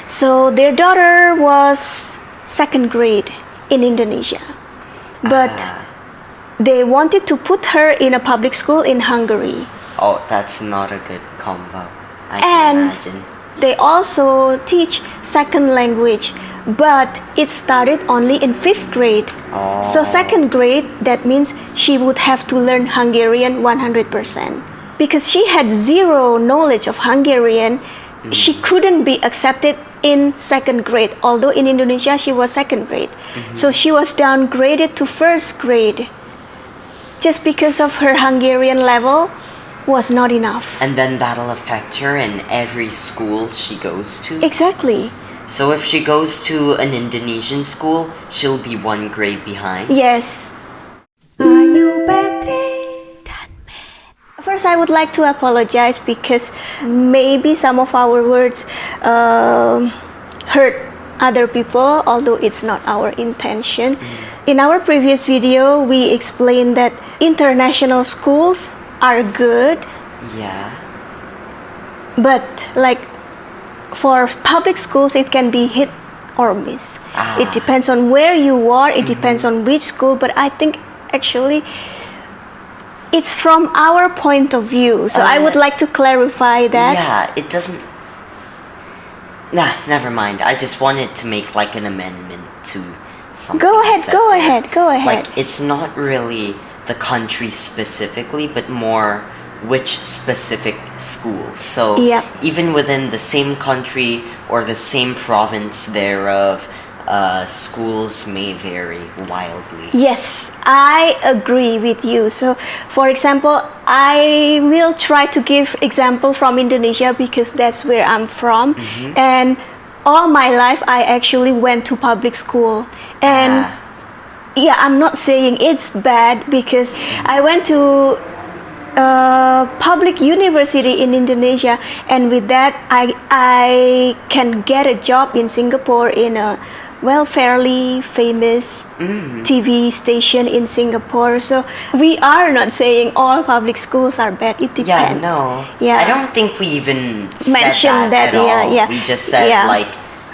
So their daughter was second grade in Indonesia, but they wanted to put her in a public school in Hungary. Oh, that's not a good combo. I And can imagine. they also teach second language, but it started only in 5th grade. Oh. So second grade, that means she would have to learn Hungarian 100%. Because she had zero knowledge of Hungarian, she couldn't be accepted in second grade. Although in Indonesia, she was second grade. So she was downgraded to 1st grade. Just because of her Hungarian level was not enough. And then that'll affect her in every school she goes to? Exactly. So if she goes to an Indonesian school, she'll be 1 grade behind? Yes. Are you better than me? First, I would like to apologize because maybe some of our words hurt other people, although it's not our intention. In our previous video, we explained that international schools are good, Yeah. but like for public schools, it can be hit or miss. It depends on where you are, it depends on which school, but I think actually it's from our point of view. So I would like to clarify that. Yeah, it doesn't... Nah, never mind. I just wanted to make like an amendment to something. Go ahead, said go there. ahead, go ahead. Like, it's not really the country specifically, but more which specific school. So Yep. even within the same country or the same province thereof, schools may vary wildly. Yes, I agree with you. So, for example, I will try to give example from Indonesia because that's where I'm from. And all my life, I actually went to public school. And yeah, I'm not saying it's bad because I went to public university in Indonesia, and with that, I can get a job in Singapore in a fairly famous TV station in Singapore. So we are not saying all public schools are bad. It depends. Yeah, no. Yeah. I don't think we even Mentioned said that that, at all. yeah, yeah. We just said Yeah. like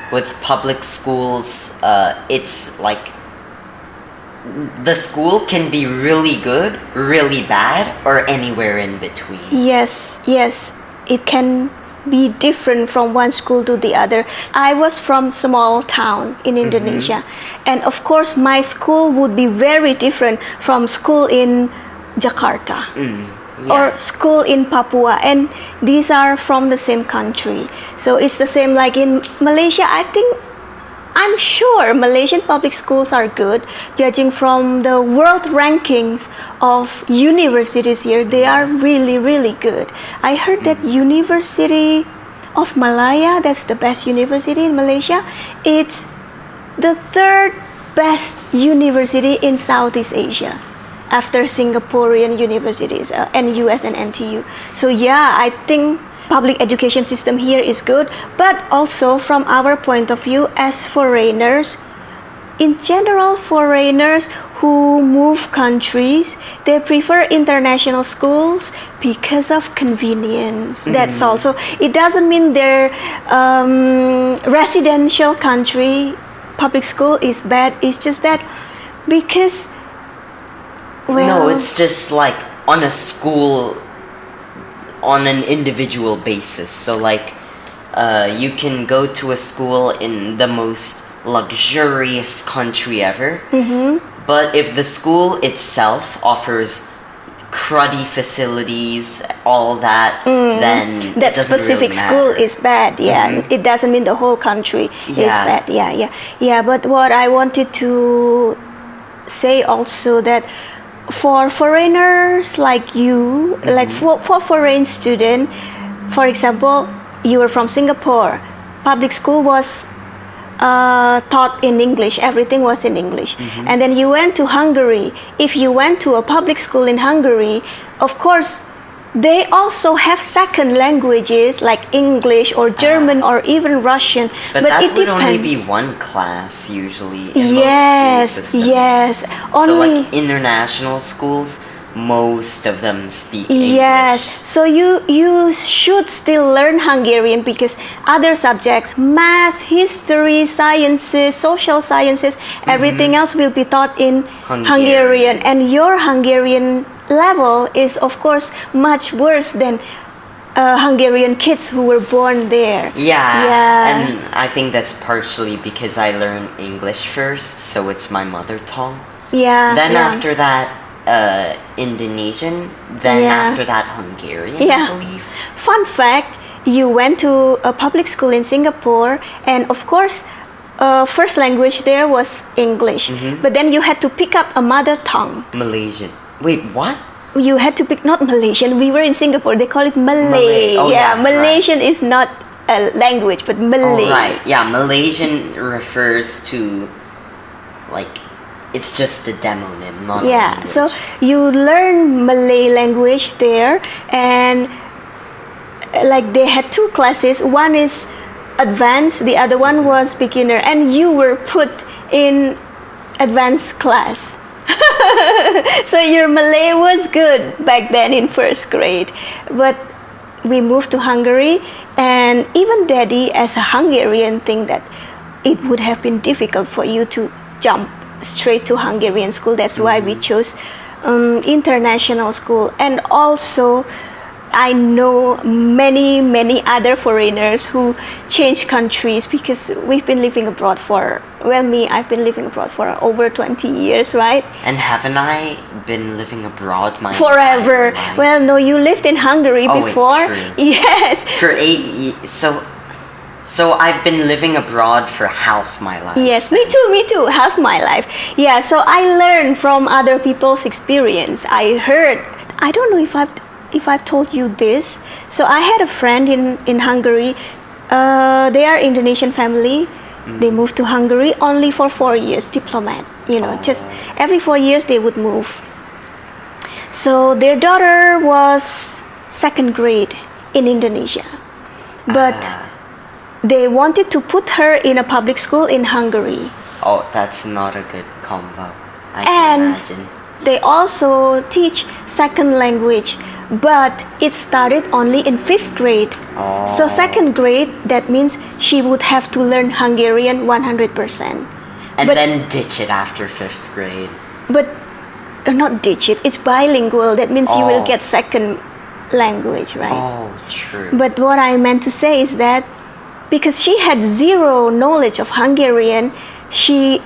with public schools, it's like the school can be really good, really bad, or anywhere in between. Yes, yes. It can be different from one school to the other. I was from small town in Indonesia, and of course my school would be very different from school in Jakarta or school in Papua, and these are from the same country. So it's the same like in Malaysia. I'm sure Malaysian public schools are good. Judging from the world rankings of universities here, they are really, really good. I heard that University of Malaya, that's the best university in Malaysia, it's the 3rd best university in Southeast Asia after Singaporean universities and US and NTU. So yeah, I think public education system here is good, but also from our point of view as foreigners, in general, foreigners who move countries, they prefer international schools because of convenience. That's also, it doesn't mean their residential country public school is bad. It's just that because, No, it's just like on a school, on an individual basis. So like you can go to a school in the most luxurious country ever, but if the school itself offers cruddy facilities, all that, then that it doesn't specific really school matter. is bad. Yeah, it doesn't mean the whole country is Yeah. bad. Yeah. But what I wanted to say also that for foreigners like you, like for foreign student, for example, you were from Singapore, public school was taught in English, everything was in English, and then you went to Hungary. If you went to a public school in Hungary, of course they also have second languages like English or German or even Russian, But that it would depends. only be one class usually in most school Yes, systems. yes. So Only like international schools most of them speak English. Yes, so you should still learn Hungarian because other subjects, math, history, sciences, social sciences, everything else will be taught in Hungarian. And your Hungarian level is of course much worse than Hungarian kids who were born there. Yeah, and I think that's partially because I learned English first, so it's my mother tongue. Then after that, Indonesian. Then after that, Hungarian, I believe. Fun fact, you went to a public school in Singapore, and of course, first language there was English. But then you had to pick up a mother tongue. Malaysian. Wait, what? You had to pick, not Malaysian, we were in Singapore, they call it Malay. Oh, Malaysian is not a language, but Malay. Oh, right, yeah, Malaysian refers to, like, it's just a demonym, not a language. So you learn Malay language there, and like they had two classes, one is advanced, the other one was beginner, and you were put in advanced class. So your Malay was good back then in first grade, but we moved to Hungary, and even Daddy as a Hungarian think that it would have been difficult for you to jump straight to Hungarian school. That's why we chose international school. And also I know many other foreigners who change countries because we've been living abroad for, I've been living abroad for over 20 years, right? And haven't I been living abroad my forever? entire life? Well, no, you lived in Hungary before. Wait, true. Yes. For 8 years. So I've been living abroad for half my life. Yes, me too, half my life. Yeah, so I learned from other people's experience. I heard, I don't know if I've told you this. So I had a friend in Hungary. They are Indonesian family. They moved to Hungary only for 4 years, diplomat. Just every 4 years they would move. So their daughter was second grade in Indonesia. But they wanted to put her in a public school in Hungary. Oh, that's not a good combo. I can imagine. They also teach second language, but it started only in 5th grade. So second grade, that means she would have to learn Hungarian 100%. And then ditch it after 5th grade. But not ditch it, it's bilingual. That means you will get second language, right? Oh, true. But what I meant to say is that because she had zero knowledge of Hungarian, she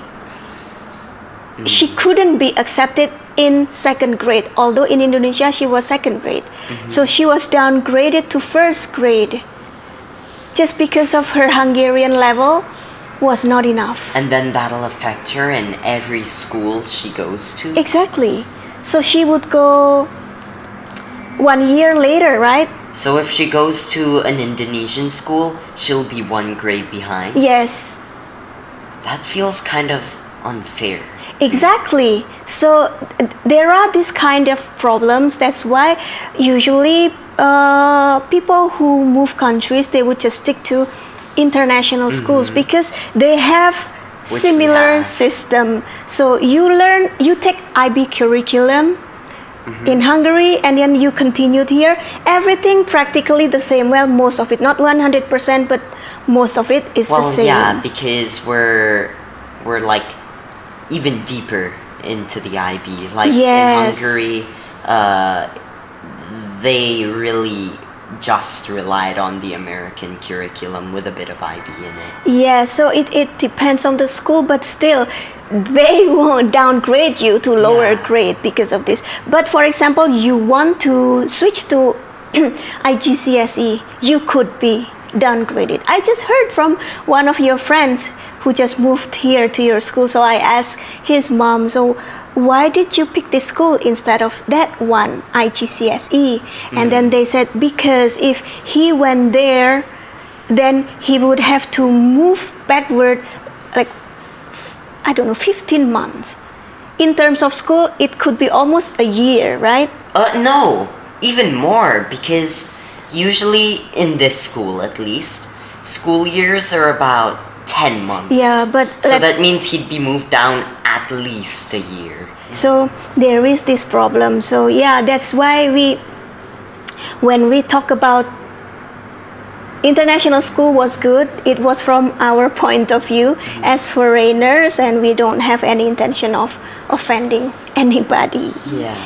couldn't be accepted in second grade, although in Indonesia she was second grade. So she was downgraded to first grade just because of her Hungarian level was not enough. And then that'll affect her in every school she goes to? Exactly. So she would go 1 year later, right? So if she goes to an Indonesian school, she'll be 1 grade behind? Yes. That feels kind of unfair. Exactly. So there are these kind of problems. That's why usually people who move countries, they would just stick to international schools because they have similar system. So you take IB curriculum in Hungary, and then you continued here. Everything practically the same. Well, most of it, not 100%, but most of it is the same. Well, yeah, because we're like even deeper into the IB. Like in Hungary, they really just relied on the American curriculum with a bit of IB in it. Yeah, so it depends on the school, but still, they won't downgrade you to lower grade because of this. But for example, you want to switch to IGCSE, you could be downgraded. I just heard from one of your friends who just moved here to your school. So I asked his mom, so why did you pick this school instead of that one, IGCSE? And then they said, because if he went there, then he would have to move backward, like, I don't know, 15 months. In terms of school, it could be almost a year, right? No, even more, because usually in this school at least, school years are about 10 months. Yeah, but so that means he'd be moved down at least a year. So there is this problem. So yeah, that's why when we talk about international school was good, it was from our point of view as foreigners, and we don't have any intention of offending anybody. Yeah.